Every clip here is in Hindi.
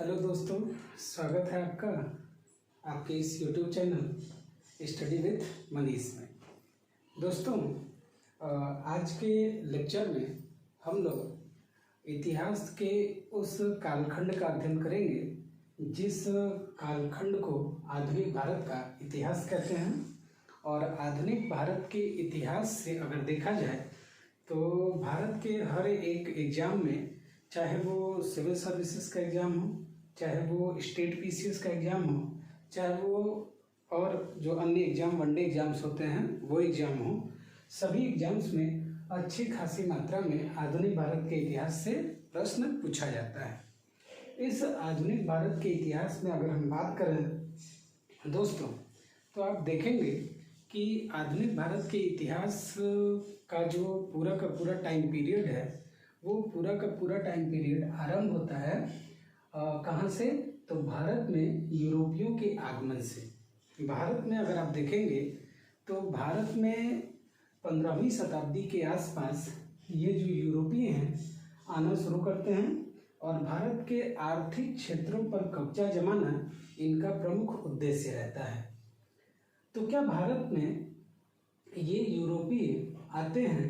हेलो दोस्तों, स्वागत है आपका आपके इस YouTube channel study with Manish में। दोस्तों, आज के लेक्चर में हम लोग इतिहास के उस कालखंड का अध्ययन करेंगे जिस कालखंड को आधुनिक भारत का इतिहास कहते हैं। और आधुनिक भारत के इतिहास से अगर देखा जाए तो भारत के हर एक एग्ज़ाम में, चाहे वो सिविल सर्विसेज का एग्ज़ाम हो, चाहे वो स्टेट पीसीएस का एग्ज़ाम हो, चाहे वो और जो अन्य एग्ज़ाम वनडे एग्ज़ाम्स होते हैं वो एग्ज़ाम हो, सभी एग्ज़ाम्स में अच्छी खासी मात्रा में आधुनिक भारत के इतिहास से प्रश्न पूछा जाता है। इस आधुनिक भारत के इतिहास में अगर हम बात करें दोस्तों, तो आप देखेंगे कि आधुनिक भारत के इतिहास का जो पूरा का पूरा टाइम पीरियड है, वो पूरा का पूरा टाइम पीरियड आरंभ होता है कहाँ से? तो भारत में यूरोपियों के आगमन से। भारत में अगर आप देखेंगे तो भारत में 15वीं शताब्दी के आसपास ये जो यूरोपीय हैं आना शुरू करते हैं और भारत के आर्थिक क्षेत्रों पर कब्जा जमाना इनका प्रमुख उद्देश्य रहता है। तो क्या भारत में ये यूरोपीय आते हैं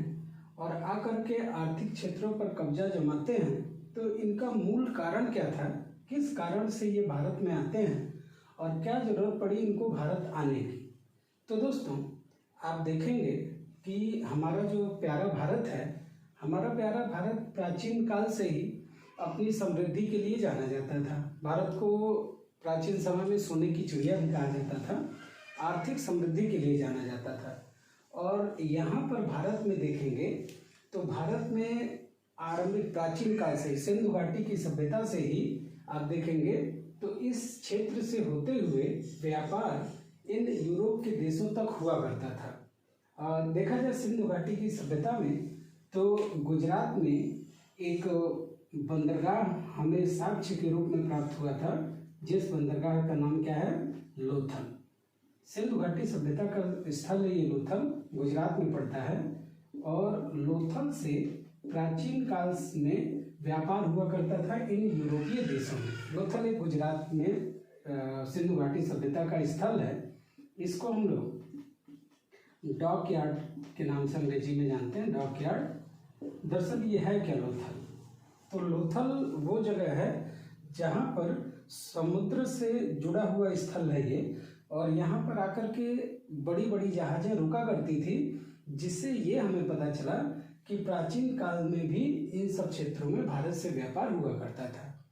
और आकर के आर्थिक क्षेत्रों पर कब्जा जमाते हैं, तो इनका मूल कारण क्या था? किस कारण से ये भारत में आते हैं और क्या ज़रूरत पड़ी इनको भारत आने की? तो दोस्तों, आप देखेंगे कि हमारा जो प्यारा भारत है, हमारा प्यारा भारत प्राचीन काल से ही अपनी समृद्धि के लिए जाना जाता था। भारत को प्राचीन समय में सोने की चिड़िया भी कहा जाता था, आर्थिक समृद्धि के लिए जाना जाता था। और यहाँ पर भारत में देखेंगे तो भारत में आरंभिक प्राचीन काल से सिंधु घाटी की सभ्यता से ही आप देखेंगे तो इस क्षेत्र से होते हुए व्यापार इन यूरोप के देशों तक हुआ करता था। देखा जाए सिंधु घाटी की सभ्यता में तो गुजरात में एक बंदरगाह हमें साक्ष्य के रूप में प्राप्त हुआ था, जिस बंदरगाह का नाम क्या है? लोथल। सिंधु घाटी सभ्यता का स्थल है ये लोथल, गुजरात में पड़ता है। और लोथल से प्राचीन काल में व्यापार हुआ करता था इन यूरोपीय देशों में। लोथल एक गुजरात में सिंधु घाटी सभ्यता का स्थल है। इसको हम लोग डॉक यार्ड के नाम से अंग्रेजी में जानते हैं, डॉक यार्ड। दरअसल ये है क्या लोथल? तो लोथल वो जगह है जहाँ पर समुद्र से जुड़ा हुआ स्थल है ये, और यहाँ पर आकर के बड़ी बड़ी जहाज़ें रुका करती थी, जिससे ये हमें पता चला कि प्राचीन काल में भी इन सब क्षेत्रों में भारत से व्यापार हुआ करता था।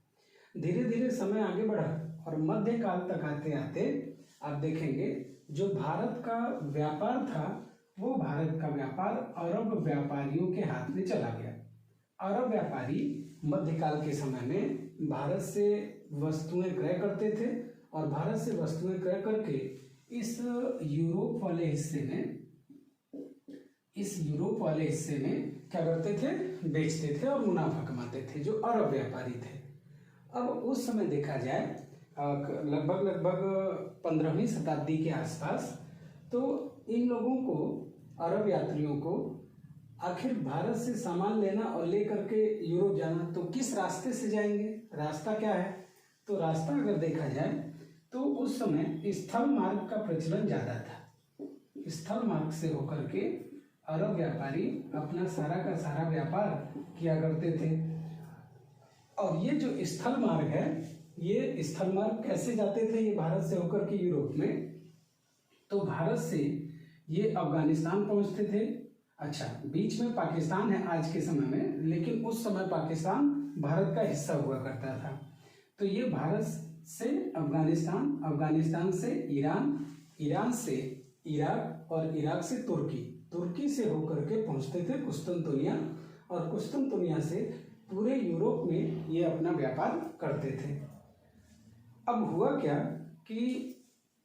धीरे धीरे समय आगे बढ़ा और मध्यकाल तक आते आते आप देखेंगे जो भारत का व्यापार था, वो भारत का व्यापार अरब व्यापारियों के हाथ में चला गया। अरब व्यापारी मध्यकाल के समय में भारत से वस्तुएं क्रय करते थे और भारत से वस्तुएं क्रय करके इस यूरोप वाले हिस्से में क्या करते थे? बेचते थे और मुनाफा कमाते थे, जो अरब व्यापारी थे। अब उस समय देखा जाए लगभग 15वीं शताब्दी के आसपास, तो इन लोगों को, अरब यात्रियों को, आखिर भारत से सामान लेना और ले करके यूरोप जाना, तो किस रास्ते से जाएंगे? रास्ता क्या है? तो रास्ता अगर देखा जाए तो उस समय स्थल मार्ग का प्रचलन ज़्यादा था। स्थल मार्ग से होकर के अरब व्यापारी अपना सारा का सारा व्यापार किया करते थे। और ये जो स्थल मार्ग है, ये स्थल मार्ग कैसे जाते थे ये भारत से होकर के यूरोप में? तो भारत से ये अफगानिस्तान पहुंचते थे। अच्छा, बीच में पाकिस्तान है आज के समय में, लेकिन उस समय पाकिस्तान भारत का हिस्सा हुआ करता था। तो ये भारत से अफगानिस्तान, अफगानिस्तान से ईरान, ईरान से इराक और इराक से तुर्की से होकर के पहुंचते थे कुस्तुनतुनिया, और कुस्तुनतुनिया से पूरे यूरोप में ये अपना व्यापार करते थे। अब हुआ क्या कि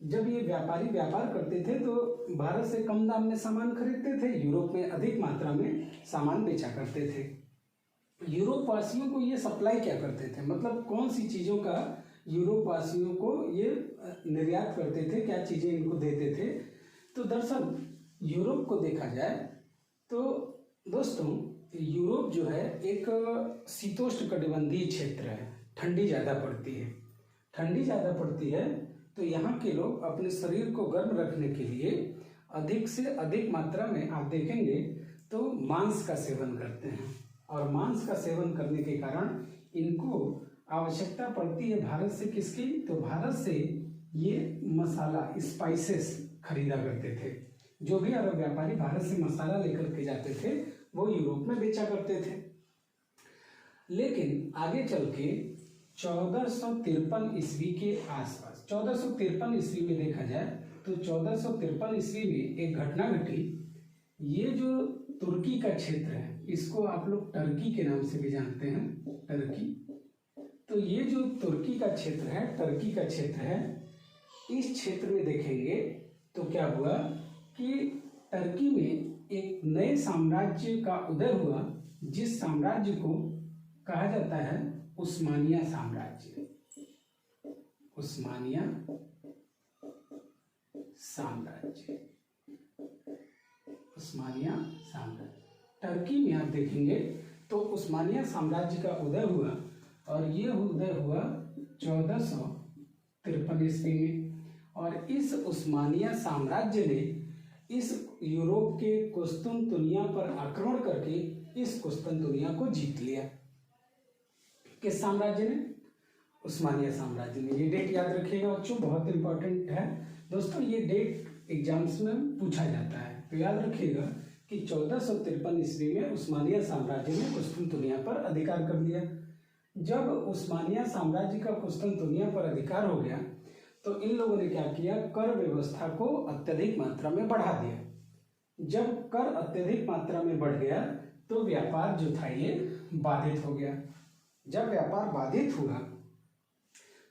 जब ये व्यापारी व्यापार करते थे तो भारत से कम दाम में सामान खरीदते थे, यूरोप में अधिक मात्रा में सामान बेचा करते थे। यूरोप वासियों को ये सप्लाई क्या करते थे, मतलब कौन सी चीज़ों का यूरोप वासियों को ये निर्यात करते थे, क्या चीज़ें इनको देते थे? तो दरअसल यूरोप को देखा जाए तो दोस्तों, यूरोप जो है एक शीतोष्ण कटिबंधीय क्षेत्र है। ठंडी ज़्यादा पड़ती है। ठंडी ज़्यादा पड़ती है तो यहाँ के लोग अपने शरीर को गर्म रखने के लिए अधिक से अधिक मात्रा में आप देखेंगे तो मांस का सेवन करते हैं, और मांस का सेवन करने के कारण इनको आवश्यकता पड़ती है भारत से किसकी, तो भारत से ये मसाला स्पाइसेस खरीदा करते थे। जो भी अरब व्यापारी भारत से मसाला लेकर के जाते थे वो यूरोप में बेचा करते थे। लेकिन आगे चल के 1453 ईस्वी के आसपास, 1453 ईस्वी में देखा जाए तो 1453 ईस्वी में एक घटना घटी। ये जो तुर्की का क्षेत्र है इसको आप लोग टर्की के नाम से भी जानते हैं, टर्की। तो ये जो तुर्की का क्षेत्र है, टर्की का क्षेत्र है, इस क्षेत्र में देखेंगे तो क्या हुआ कि टर्की में एक नए साम्राज्य का उदय हुआ, जिस साम्राज्य को कहा जाता है उस्मानिया साम्राज्य। उस्मानिया साम्राज्य, उस्मानिया साम्राज्य। टर्की में आप देखेंगे तो उस्मानिया साम्राज्य का उदय हुआ, और ये उदय हुआ 1453 ईस्वी में। और इस उस्मानिया साम्राज्य ने इस यूरोप के कुस्तुनतुनिया पर आक्रमण करके इस कुस्तुनतुनिया को जीत लिया। किस साम्राज्य ने? उस्मानिया साम्राज्य ने। ये डेट याद रखिएगा बच्चों, बहुत इंपॉर्टेंट है दोस्तों। ये डेट एग्जाम्स में पूछा जाता है, तो याद रखिएगा कि 1453 ईस्वी में उस्मानिया साम्राज्य ने कुस्तुनतुनिया पर अधिकार कर लिया। जब उस्मानिया साम्राज्य का कुस्तुनतुनिया पर अधिकार हो गया तो इन लोगों ने क्या किया, कर व्यवस्था को अत्यधिक मात्रा में बढ़ा दिया। जब कर अत्यधिक मात्रा में बढ़ गया तो व्यापार जो था ये बाधित हो गया। जब व्यापार बाधित हुआ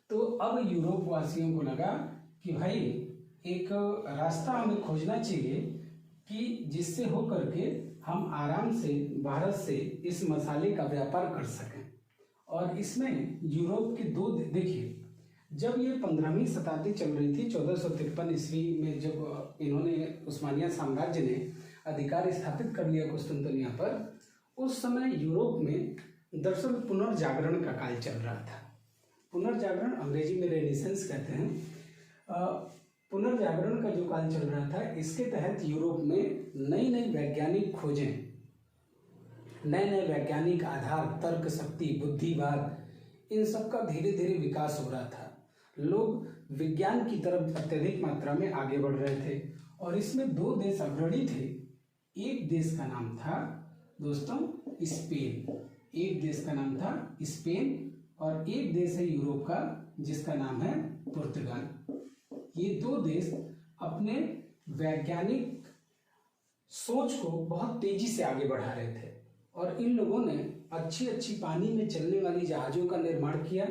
तो अब यूरोप वासियों को लगा कि भाई एक रास्ता हमें खोजना चाहिए कि जिससे हो करके हम आराम से भारत से इस मसाले का व्यापार कर सकें। और इसमें यूरोप के दो, देखिए जब ये 15वीं शताब्दी चल रही थी, 1453 ईस्वी में जब इन्होंने उस्मानिया साम्राज्य ने अधिकार स्थापित कर लिया कुस्तुनतुनिया पर, उस समय यूरोप में दरअसल पुनर्जागरण का काल चल रहा था। पुनर्जागरण अंग्रेजी में रेनेसेंस कहते हैं। पुनर्जागरण का जो काल चल रहा था, इसके तहत यूरोप में नई नई वैज्ञानिक खोजें, नए नए वैज्ञानिक आधार, तर्क शक्ति, बुद्धिवाद, इन सब का धीरे धीरे विकास हो रहा था। लोग विज्ञान की तरफ अत्यधिक मात्रा में आगे बढ़ रहे थे, और इसमें दो देश अग्रणी थे। एक देश का नाम था दोस्तों स्पेन, एक देश का नाम था स्पेन, और एक देश है यूरोप का जिसका नाम है पुर्तगाल। ये दो देश अपने वैज्ञानिक सोच को बहुत तेजी से आगे बढ़ा रहे थे, और इन लोगों ने अच्छी अच्छी पानी में चलने वाली जहाजों का निर्माण किया।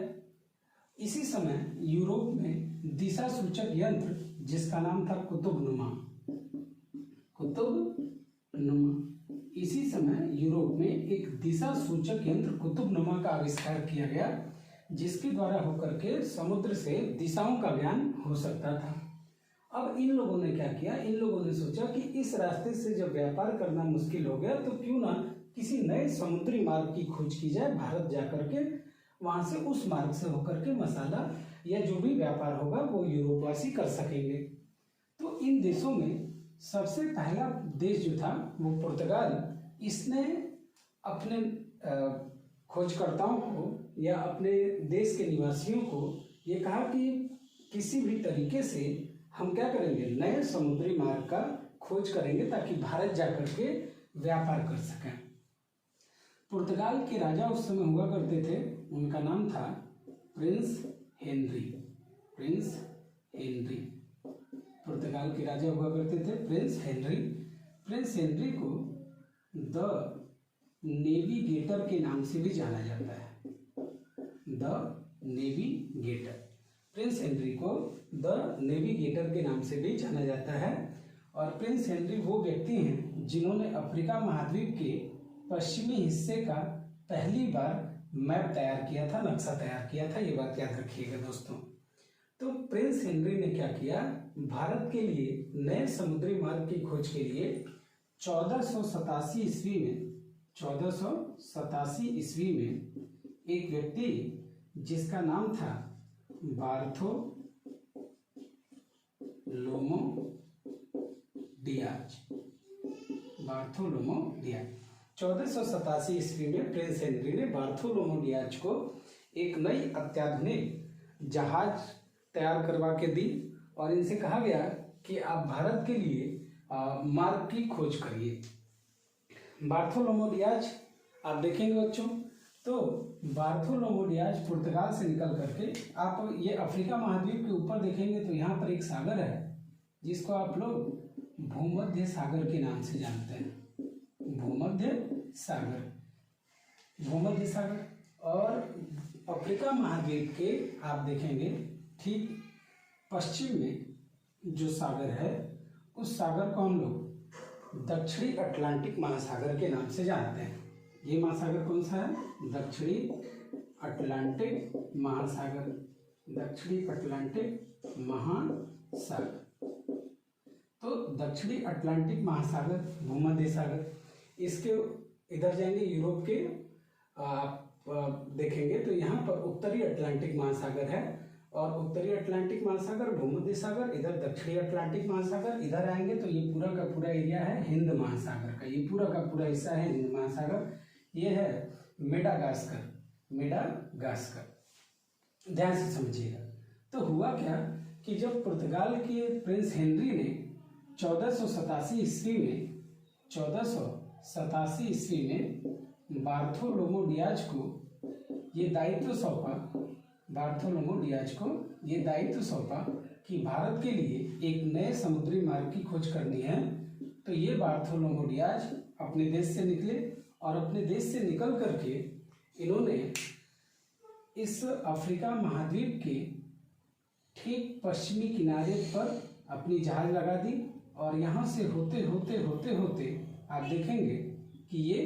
इसी समय यूरोप में दिशा सूचक यंत्र जिसका नाम था कुतुबनुमा, इसी समय यूरोप में एक दिशा सूचक यंत्र कुतुबनुमा का आविष्कार किया गया, जिसके द्वारा होकर के समुद्र से दिशाओं का ज्ञान हो सकता था। अब इन लोगों ने क्या किया, इन लोगों ने सोचा कि इस रास्ते से जब व्यापार करना मुश्किल हो गया तो क्यों ना किसी नए समुद्री मार्ग की खोज की जाए, भारत जाकर के वहां से उस मार्ग से होकर के मसाला या जो भी व्यापार होगा वो यूरोपवासी कर सकेंगे। तो इन देशों में सबसे पहला देश जो था वो पुर्तगाल, इसने अपने खोजकर्ताओं को या अपने देश के निवासियों को ये कहा कि किसी भी तरीके से हम क्या करेंगे, नए समुद्री मार्ग का खोज करेंगे ताकि भारत जाकर के व्यापार कर सकें। पुर्तगाल के राजा उस समय हुआ करते थे, उनका नाम था प्रिंस हेनरी। प्रिंस हेनरी पुर्तगाल के राजा हुआ करते थे, प्रिंस हेनरी। प्रिंस हेनरी को द नेविगेटर के नाम से भी जाना जाता है, द नेविगेटर। प्रिंस हेनरी को द नेविगेटर के नाम से भी जाना जाता है। और प्रिंस हेनरी वो व्यक्ति हैं जिन्होंने अफ्रीका महाद्वीप के पश्चिमी हिस्से का पहली बार मैप तैयार किया था, नक्शा तैयार किया था। ये बात याद रखिएगा दोस्तों। तो प्रिंस हेनरी ने क्या किया, भारत के लिए नए समुद्री मार्ग की खोज के लिए 1487 ईस्वी में 1487 ईस्वी में एक व्यक्ति जिसका नाम था बार्थोलोमो डियाज। 1487 ईस्वी में प्रिंस हेनरी ने बार्थोलोमो डियाज को एक नई अत्याधुनिक जहाज तैयार करवा के दी और इनसे कहा गया कि आप भारत के लिए मार्ग की खोज करिए। बार्थोलोमो डियाज आप देखेंगे बच्चों, तो बार्थोलोमो डियाज पुर्तगाल से निकल करके आप ये अफ्रीका महाद्वीप के ऊपर देखेंगे तो यहाँ पर एक सागर है जिसको आप लोग भूमध्य सागर के नाम से जानते हैं। भूमध्य सागर और अफ्रीका महाद्वीप के आप देखेंगे ठीक पश्चिम में जो सागर है उस सागर को हम लोग दक्षिणी अटलांटिक महासागर के नाम से जानते हैं। ये महासागर कौन सा है? दक्षिणी अटलांटिक महासागर। दक्षिणी अटलांटिक महासागर, तो दक्षिणी अटलांटिक महासागर, भूमध्य सागर, इसके इधर जाएंगे यूरोप के आप देखेंगे तो यहाँ पर उत्तरी अटलांटिक महासागर है और उत्तरी अटलांटिक महासागर, भूमध्य सागर, इधर दक्षिणी अटलांटिक महासागर, इधर आएंगे तो ये पूरा का पूरा एरिया है हिंद महासागर का, ये पूरा का पूरा हिस्सा है हिंद महासागर। ये है मेडागास्कर। ध्यान से समझिएगा। तो हुआ क्या कि जब पुर्तगाल के प्रिंस हेनरी ने 1487 ईस्वी में बार्थोलोमो डियाज को ये दायित्व सौंपा कि भारत के लिए एक नए समुद्री मार्ग की खोज करनी है, तो ये बार्थोलोमो डियाज अपने देश से निकले और अपने देश से निकल करके इन्होंने इस अफ्रीका महाद्वीप के ठीक पश्चिमी किनारे पर अपनी जहाज लगा दी और यहाँ से होते होते आप देखेंगे कि ये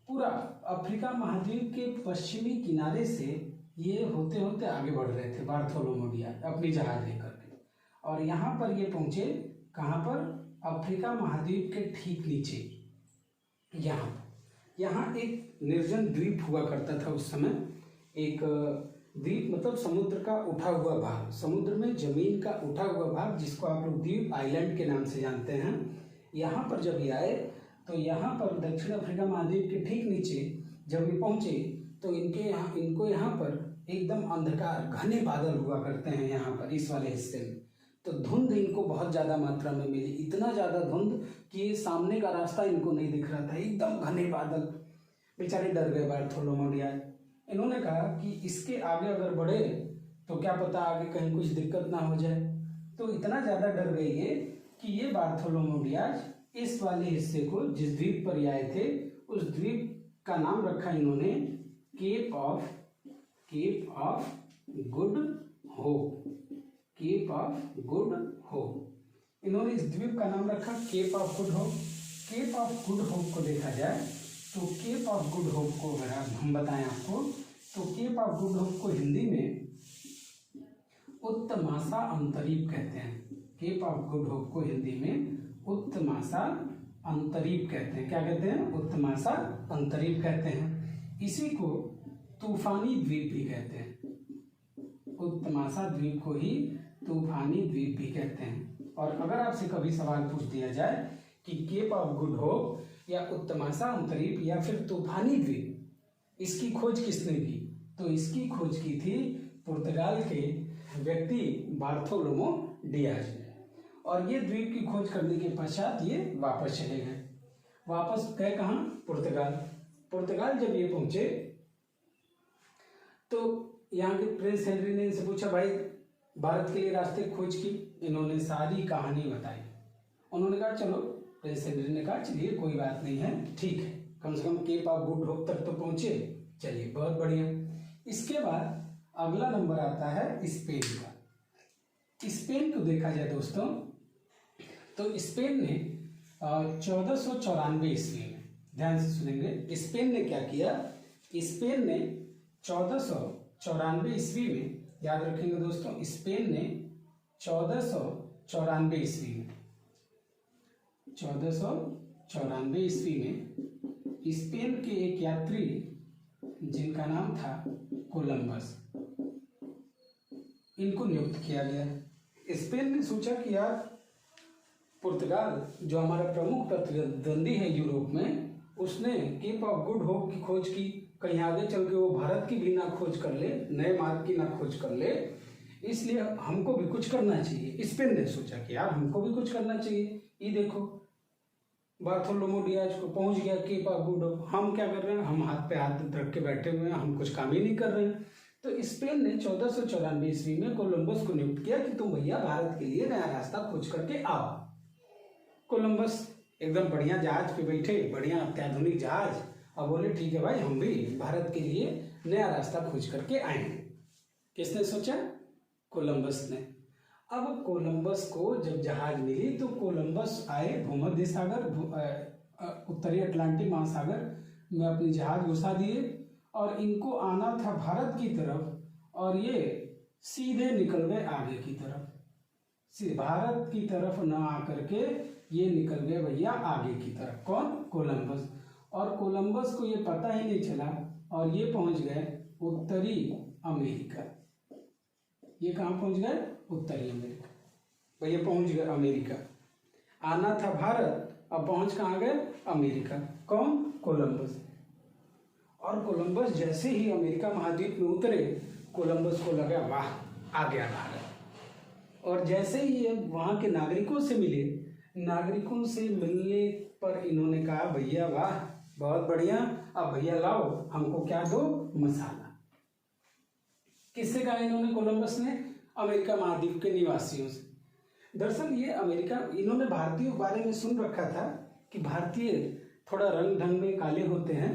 पूरा अफ्रीका महाद्वीप के पश्चिमी किनारे से ये होते होते आगे बढ़ रहे थे बार्थोलोमो डियाज अपनी जहाज लेकर के, और यहाँ पर ये पहुँचे कहाँ पर? अफ्रीका महाद्वीप के ठीक नीचे यहाँ एक निर्जन द्वीप हुआ करता था उस समय। एक द्वीप मतलब समुद्र का उठा हुआ भाग, समुद्र में जमीन का उठा हुआ भाग जिसको आप लोग द्वीप आइलैंड के नाम से जानते हैं। यहाँ पर जब ये आए तो यहाँ पर दक्षिण अफ्रीका महाद्वीप के ठीक नीचे जब ये पहुँचे तो इनको यहाँ पर एकदम अंधकार घने बादल हुआ करते हैं यहाँ पर इस वाले हिस्से में। तो धुंध इनको बहुत ज़्यादा मात्रा में मिली, इतना ज़्यादा धुंध कि सामने का रास्ता इनको नहीं दिख रहा था, एकदम घने बादल। बेचारे डर गए बार्थोलोमो डियाज। इन्होंने कहा कि इसके आगे अगर बढ़े तो क्या पता आगे कहीं कुछ दिक्कत ना हो जाए। तो इतना ज़्यादा डर गए ये कि ये बार्थोलोमो डियाज इस वाले हिस्से को जिस द्वीप पर ये आए थे उस द्वीप का नाम रखा इन्होंने केप ऑफ गुड होप। इन्होंने इस द्वीप का नाम रखा cape of good hope. Cape of good hope को देखा जाए तो केप ऑफ गुड होप को अगर हम बताएं आपको तो केप ऑफ गुड होप को हिंदी में उत्तमासा अंतरीप कहते हैं। केप ऑफ गुड होप को हिंदी में उत्तमासा अंतरीप कहते हैं। क्या कहते हैं? उत्तमासा अंतरीप कहते हैं। इसी को तूफानी द्वीप भी कहते हैं। उत्तमासा द्वीप को ही तूफानी द्वीप भी कहते हैं। और अगर आपसे कभी सवाल पूछ दिया जाए कि केप ऑफ गुड होप या उत्तमासा अंतरीप या फिर तूफानी द्वीप, इसकी खोज किसने की? तो इसकी खोज की थी पुर्तगाल के व्यक्ति बार्थोलोमो डियाज ने। और ये द्वीप की खोज करने के पश्चात ये वापस चले गए। वापस गए कहाँ? पुर्तगाल जब ये पहुंचे तो यहाँ के प्रिंस हेनरी ने इनसे पूछा, भाई भारत के लिए रास्ते खोज की। इन्होंने सारी कहानी बताई। उन्होंने कहा चलो, प्रिंस हेनरी ने कहा चलिए कोई बात नहीं है, ठीक है, कम से कम केप ऑफ गुड होप तक तो पहुंचे, चलिए बहुत बढ़िया। इसके बाद अगला नंबर आता है स्पेन का। स्पेन को देखा जाए दोस्तों तो स्पेन ने 1494 ईस्वी में, ध्यान से सुनेंगे, स्पेन ने क्या किया? स्पेन ने 1494 ईस्वी में, याद रखेंगे दोस्तों, स्पेन ने 1494 ईस्वी में 1494 ईस्वी में स्पेन के एक यात्री जिनका नाम था कोलंबस, इनको नियुक्त किया गया। स्पेन ने सोचा कि यार पुर्तगाल जो हमारा प्रमुख प्रतिद्वंदी है यूरोप में, उसने केप ऑफ गुड होप की खोज की, कहीं आगे चल के वो भारत की भी ना खोज कर ले, नए मार्ग की ना खोज कर ले, इसलिए हमको भी कुछ करना चाहिए। स्पेन ने सोचा कि यार हमको भी कुछ करना चाहिए। ये देखो बार्थोलोमो डियाज को पहुंच गया केप ऑफ गुड होप, हम क्या कर रहे हैं, हम हाथ पे हाथ रख के बैठे हुए हैं, हम कुछ काम ही नहीं कर रहे हैं। तो स्पेन ने 1494 ईस्वी में कोलंबस को नियुक्त किया कि तुम भैया भारत के लिए नया रास्ता खोज करके आओ। कोलंबस एकदम बढ़िया जहाज पे बैठे, बढ़िया अत्याधुनिक जहाज, और बोले ठीक है भाई हम भी भारत के लिए नया रास्ता खोज करके आएंगे। किसने सोचा? कोलंबस ने। अब कोलंबस को जब जहाज मिली तो कोलंबस आए भूमध्य सागर, उत्तरी अटलांटिक महासागर में अपनी जहाज घुसा दिए और इनको आना था भारत की तरफ, और ये सीधे निकल गए आगे की तरफ। भारत की तरफ ना आकर के ये निकल गए भैया आगे की तरफ। कौन? कोलंबस। और कोलंबस को ये पता ही नहीं चला और ये पहुंच गए उत्तरी अमेरिका। ये कहाँ पहुंच गए? उत्तरी अमेरिका। भैया पहुंच गए अमेरिका। आना था भारत, अब पहुंच कहाँ गए? अमेरिका। कौन? कोलंबस। और कोलंबस जैसे ही अमेरिका महाद्वीप में उतरे, कोलंबस को लगा वाह आ गया भारत। और जैसे ही ये वहाँ के नागरिकों से मिले, नागरिकों से मिलने पर इन्होंने कहा भैया वाह बहुत बढ़िया, अब भैया लाओ हमको क्या दो? मसाला। किससे कहा इन्होंने? कोलंबस ने अमेरिका महाद्वीप के निवासियों से। दरअसल ये अमेरिका, इन्होंने भारतीयों के बारे में सुन रखा था कि भारतीय थोड़ा रंग ढंग में काले होते हैं,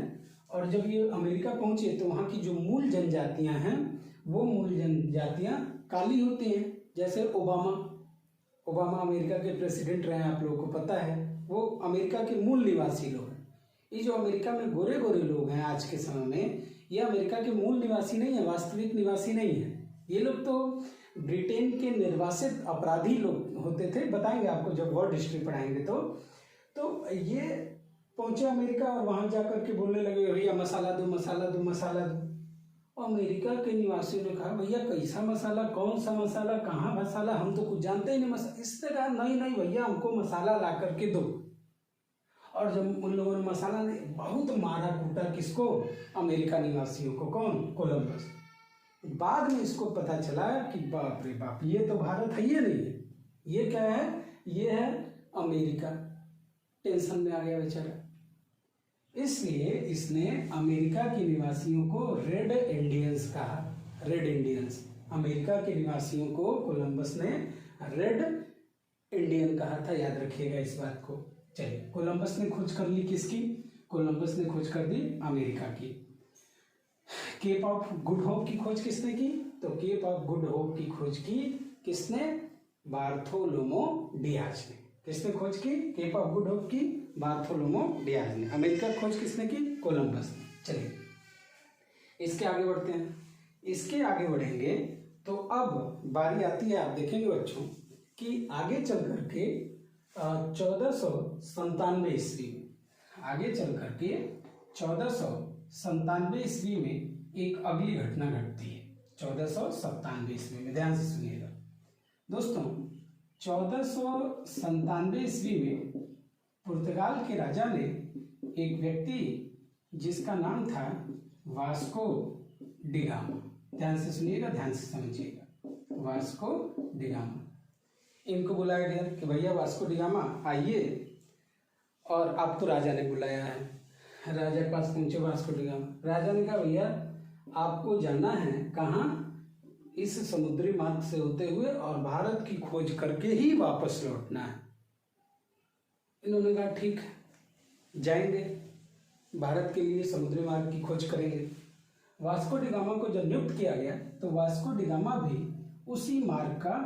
और जब ये अमेरिका पहुंचे तो वहाँ की जो मूल जनजातियां हैं वो मूल जनजातियां काली होती हैं। जैसे ओबामा अमेरिका के प्रेसिडेंट रहे हैं, आप लोगों को पता है, वो अमेरिका के मूल निवासी लोग हैं। ये जो अमेरिका में गोरे गोरे लोग हैं आज के समय में, ये अमेरिका के मूल निवासी नहीं है, वास्तविक निवासी नहीं है। ये लोग तो ब्रिटेन के निर्वासित अपराधी लोग होते थे, बताएंगे आपको जब वर्ल्ड हिस्ट्री पढ़ाएंगे तो ये पहुंचे अमेरिका और वहां जाकर के बोलने लगे भैया मसाला दो मसाला दो मसाला दो। अमेरिका के निवासियों ने कहा भैया कैसा मसाला, कौन सा मसाला, कहाँ मसाला, हम तो कुछ जानते ही नहीं मसाला। इसने कहा नहीं भैया हमको मसाला ला करके दो। और जब उन लोगों ने मसाला बहुत मारा कूटा, किसको? अमेरिका निवासियों को। कौन? कोलंबस। बाद में इसको पता चला कि बाप रे बाप ये तो भारत है, ये नहीं है, ये क्या है? ये है अमेरिका। टेंशन में आ गया बेचारा। इसलिए इसने अमेरिका के निवासियों को रेड इंडियंस कहा। Red Indians. अमेरिका के निवासियों को कोलंबस ने रेड इंडियन कहा था, याद रखिएगा इस बात को। चलिए, कोलंबस ने खोज कर ली किसकी? कोलंबस ने खोज कर दी अमेरिका की। केप ऑफ गुड होप की खोज किसने की? तो केप ऑफ गुड होप की खोज की किसने? बार्थोलोमो डियाज ने। किसने खोज की? केप ऑफ गुड होप की बार्थोलोमो डियाज ने। अमेरिका खोज किसने की? कोलंबस ने। चलिए इसके आगे बढ़ते हैं। इसके आगे बढ़ेंगे तो अब बारी आती है, आप देखेंगे बच्चों कि आगे चल करके 1497 ईस्वी में, आगे चल करके 1497 ईस्वी में एक अगली घटना घटती है। 1497 ईस्वी में, ध्यान से सुनिएगा दोस्तों। 1497 ईस्वी में पुर्तगाल के राजा ने एक व्यक्ति जिसका नाम था वास्को डिगामा, ध्यान से सुनिएगा, ध्यान से समझिएगा, वास्को डिगामा, इनको बुलाया गया कि भैया वास्को डिगामा आइए, और आप तो राजा ने बुलाया है। राजा के पास पहुंचे वास्को डिगामा। राजा ने कहा भैया आपको जाना है कहाँ? इस समुद्री मार्ग से होते हुए और भारत की खोज करके ही वापस लौटना है। इन्होंने कहा ठीक जाएंगे, भारत के लिए समुद्री मार्ग की खोज करेंगे। वास्को डिगामा को जब नियुक्त किया गया तो वास्को डिगामा भी उसी मार्ग का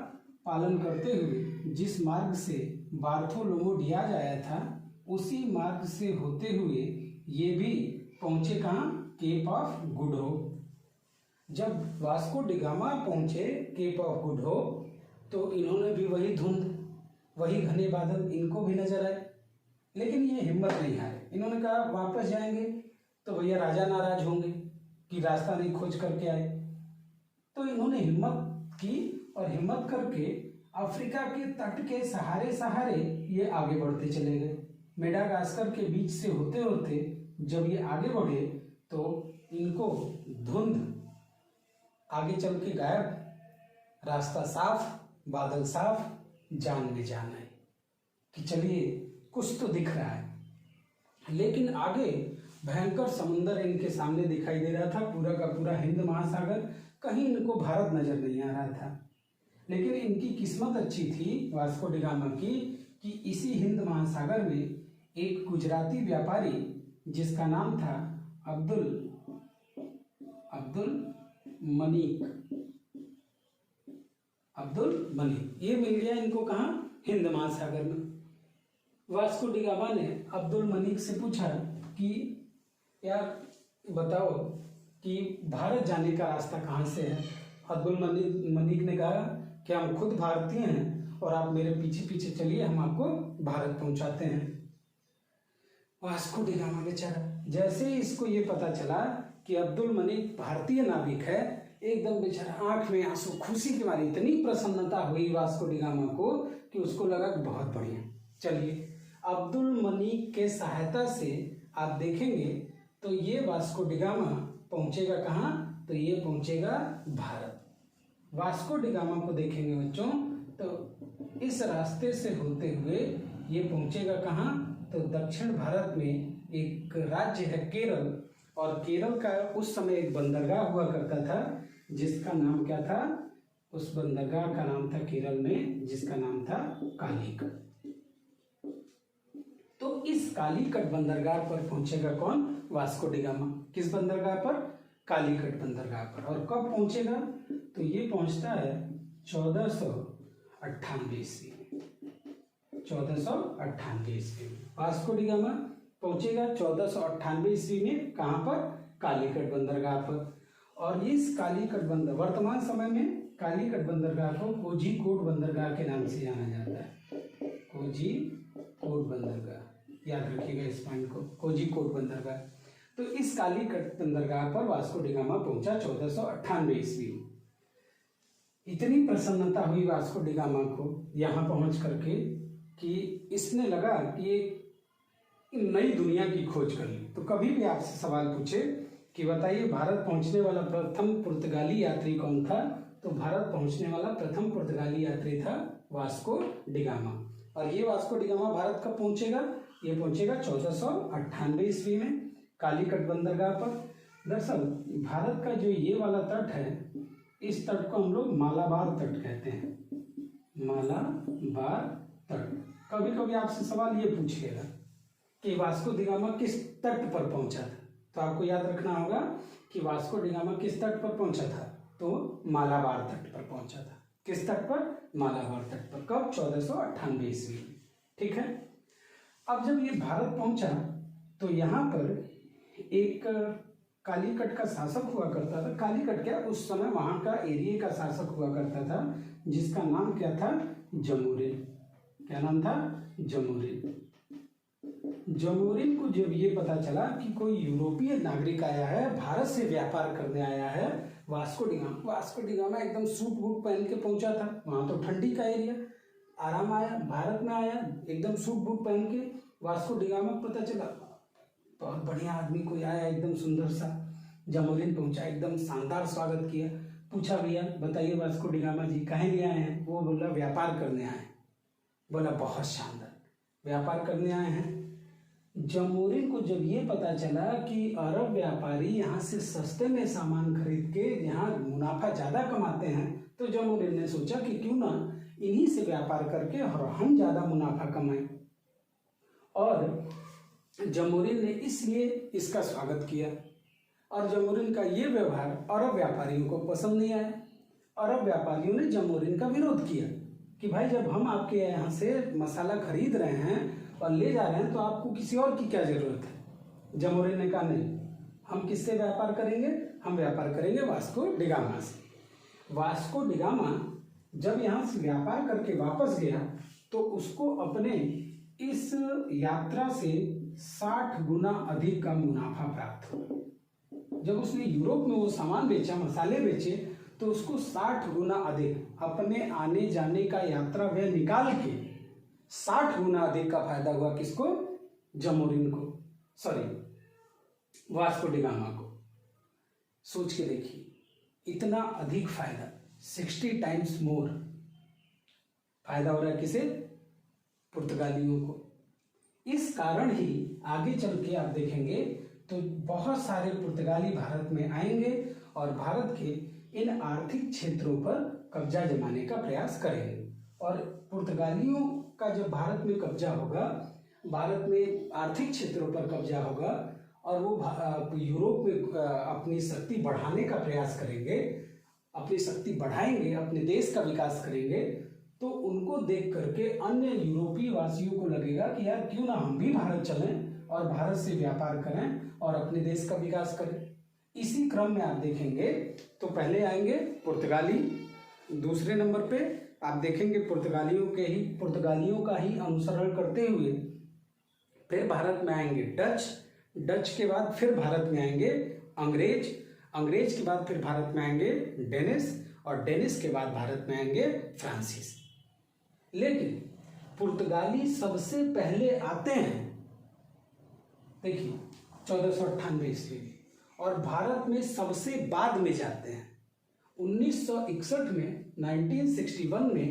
पालन करते हुए, जिस मार्ग से बार्थोलोमो डियाज आया था, उसी मार्ग से होते हुए ये भी पहुंचे कहाँ? Cape of good hope. जब वास्को डिगामा पहुंचे केप ऑफ गुड होप तो इन्होंने भी वही धुंध, वही घने बादल इनको भी नजर आए, लेकिन ये हिम्मत नहीं हारे। इन्होंने कहा वापस जाएंगे तो भैया राजा नाराज होंगे कि रास्ता नहीं खोज करके आए। तो इन्होंने हिम्मत की और हिम्मत करके अफ्रीका के तट के सहारे सहारे ये आगे बढ़ते चले गए। मेडागास्कर के बीच से होते होते जब ये आगे बढ़े तो इनको धुंध आगे चल के गायब, रास्ता साफ, बादल साफ, जान में जान आई कि चलिए कुछ तो दिख रहा है। लेकिन आगे भयंकर समुंदर इनके सामने दिखाई दे रहा था, पूरा का पूरा हिंद महासागर, कहीं इनको भारत नजर नहीं आ रहा था। लेकिन इनकी किस्मत अच्छी थी वास्को डी गामा की कि इसी हिंद महासागर में एक गुजराती व्यापारी जिसका नाम था अब्दुल मनीक, ये मिल गया इनको कहाँ? हिंद महासागर में। वास्को डी गामा ने अब्दुल मनीक से पूछा कि यार बताओ कि भारत जाने का रास्ता कहाँ से है। अब्दुल मनीक ने कहा कि हम खुद भारतीय हैं और आप मेरे पीछे पीछे चलिए, हम आपको भारत पहुंचाते हैं। वास्को डी गामा बेचारा, जैसे ही इसको ये पता चला कि अब्दुल मनीक भारतीय नाविक है, एकदम बेचारा आंख में आंसू, खुशी की मारी इतनी प्रसन्नता हुई वास्को डी गामा को कि उसको लगा कि बहुत बढ़िया, चलिए अब्दुल मनीक के सहायता से आप देखेंगे तो ये वास्को डी गामा पहुंचेगा कहाँ? तो ये पहुंचेगा भारत। वास्को डी गामा को देखेंगे बच्चों तो इस रास्ते से होते हुए ये पहुंचेगा कहाँ? तो दक्षिण भारत में एक राज्य है केरल, और केरल का उस समय एक बंदरगाह हुआ करता था जिसका नाम क्या था? उस बंदरगाह का नाम था केरल में, जिसका नाम था कालीकट। तो इस कालीकट बंदरगाह पर पहुंचेगा कौन? Vasco D gamma. किस बंदरगाह पर? कालीकट बंदरगाह पर। और कब पहुंचेगा? तो ये पहुंचता है 1498 ईस्वी में। 1498 ईस्वी में वास्को डी गामा पहुंचेगा 1498 ईस्वी में। कहाँ पर? कालीकट बंदरगाह पर। और इस कालीकट वर्तमान समय में कालीकट बंदरगाह को कोझीकोड बंदरगाह के नाम से जाना जाता है। कोझीकोड बंदरगाह, याद रखिएगा इस पॉइंट को, कोझीकोड बंदरगाह। तो इस कालीकट बंदरगाह पर वास्को डी गामा पहुंचा 1498 ईस्वी में। इतनी प्रसन्नता हुई वास्को डी गामा को यहाँ पहुंच करके कि इसने लगा कि एक नई दुनिया की खोज कर ली। तो कभी भी आपसे सवाल पूछे कि बताइए भारत पहुंचने वाला प्रथम पुर्तगाली यात्री कौन था? तो भारत पहुंचने वाला प्रथम पुर्तगाली यात्री था वास्को डी गामा। और ये वास्को डी गामा भारत कब पहुंचेगा? ये पहुंचेगा 1498 ईस्वी में कालीकट बंदरगाह पर। दरअसल भारत का जो ये वाला तट है, इस तट को हम लोग मालाबार तट कहते हैं। मालाबार तट। कभी कभी आपसे सवाल ये पूछेगा कि वास्को डी गामा किस तट पर पहुंचा था? तो आपको याद रखना होगा कि वास्को डी गामा किस तट पर पहुंचा था? तो मालाबार तट पर पहुंचा था। किस तट पर? मालाबार तट पर। कब? 1498 ईस्वी में। ठीक है। अब जब ये भारत पहुंचा तो यहाँ पर एक कालीकट का शासक हुआ करता था। कालीकट क्या, उस समय वहां का एरिया का शासक हुआ करता था जिसका नाम क्या था? जमोरिन। क्या नाम था? जमोरिन। जमोरिन को जब ये पता चला कि कोई यूरोपीय नागरिक आया है, भारत से व्यापार करने आया है, वास्को डी गामा एकदम सूट बूट पहन के पहुंचा था। वहां तो ठंडी का एरिया, आराम आया, भारत में आया एकदम सूट बूट पहन के। वास्को डी गामा को पता चला बहुत बढ़िया आदमी कोई आया, एकदम सुंदर सा। जमोरिन पहुंचा, एकदम शानदार स्वागत किया। पूछा भैया बताइए वास्को डी गामा जी कहाँ लिए आए हैं? वो बोला व्यापार करने आए। बोला बहुत शानदार, व्यापार करने आए हैं। जमोरिन को जब ये पता चला कि अरब व्यापारी यहाँ से सस्ते में सामान खरीद के यहाँ मुनाफा ज़्यादा कमाते हैं, तो जमोरिन ने सोचा कि क्यों ना इन्हीं से व्यापार करके और हम ज़्यादा मुनाफा कमाएं। और जमोरिन ने इसलिए इसका स्वागत किया। और जमोरिन का ये व्यवहार अरब व्यापारियों को पसंद नहीं आया। अरब व्यापारियों ने जमोरिन का विरोध किया कि भाई जब हम आपके यहाँ से मसाला खरीद रहे हैं और ले जा रहे हैं तो आपको किसी और की क्या जरूरत है? जमोरिन ने कहा नहीं, हम किससे व्यापार करेंगे? हम व्यापार करेंगे वास्को डी गामा से। वास्को डी गामा जब यहाँ से व्यापार करके वापस गया तो उसको अपने इस यात्रा से 60 गुना अधिक का मुनाफा प्राप्त हुआ। जब उसने यूरोप में वो सामान बेचा, मसाले बेचे, तो तो उसको 60 गुना अधिक अपने आने जाने का यात्रा व्यय निकाल के 60 गुना अधिक का फायदा हुआ किसको? जमोरिन को, सॉरी वास्को डी गामा को। सोच के देखिए, इतना अधिक फायदा, 60 टाइम्स मोर फायदा हो रहा है किसे? पुर्तगालियों को। इस कारण ही आगे चल के आप देखेंगे तो बहुत सारे पुर्तगाली भारत में आएंगे और भारत के इन आर्थिक क्षेत्रों पर कब्जा जमाने का प्रयास करेंगे। और पुर्तगालियों का जब भारत में कब्जा होगा, भारत में आर्थिक क्षेत्रों पर कब्जा होगा और वो यूरोप में अपनी शक्ति बढ़ाने का प्रयास करेंगे, अपनी शक्ति बढ़ाएंगे, अपने देश का विकास करेंगे, तो उनको देख करके अन्य यूरोपीय वासियों को लगेगा कि यार क्यों ना हम भी भारत चलें और भारत से व्यापार करें और अपने देश का विकास करें। इसी क्रम में आप देखेंगे तो पहले आएंगे पुर्तगाली, दूसरे नंबर पे आप देखेंगे पुर्तगालियों का ही अनुसरण करते हुए फिर भारत में आएंगे डच के बाद फिर भारत में आएंगे अंग्रेज के बाद फिर भारत में आएंगे डेनिस, और डेनिस के बाद भारत में आएंगे फ्रांसीसी। लेकिन पुर्तगाली सबसे पहले आते हैं, देखिए 1498 ईस्वी में, और भारत में सबसे बाद में जाते हैं। 1961 में 1961 में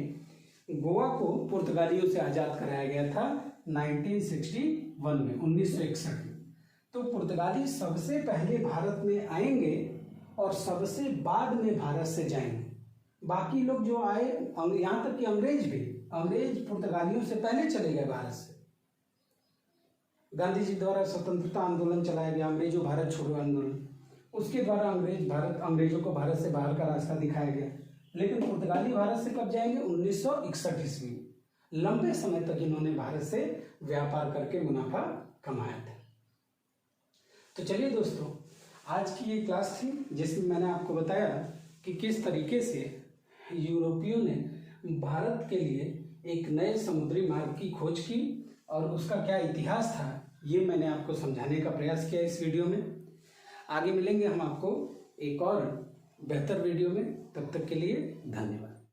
गोवा को पुर्तगालियों से आज़ाद कराया गया था 1961 में। तो पुर्तगाली सबसे पहले भारत में आएंगे और सबसे बाद में भारत से जाएंगे। बाकी लोग जो आए, यहाँ तक कि अंग्रेज पुर्तगालियों से पहले चले गए भारत से। गांधी जी द्वारा स्वतंत्रता आंदोलन चलाया गया, अंग्रेजों भारत छोड़ो आंदोलन, उसके द्वारा अंग्रेजों को भारत से बाहर का रास्ता दिखाया गया। लेकिन पुर्तगाली भारत से कब जाएंगे? 1961 ईस्वी में। लंबे समय तक इन्होंने भारत से व्यापार करके मुनाफा कमाया था। तो चलिए दोस्तों, आज की ये क्लास थी जिसमें मैंने आपको बताया कि किस तरीके से यूरोपियों ने भारत के लिए एक नए समुद्री मार्ग की खोज की और उसका क्या इतिहास था, ये मैंने आपको समझाने का प्रयास किया इस वीडियो में। आगे मिलेंगे हम आपको एक और बेहतर वीडियो में, तब तक के लिए धन्यवाद।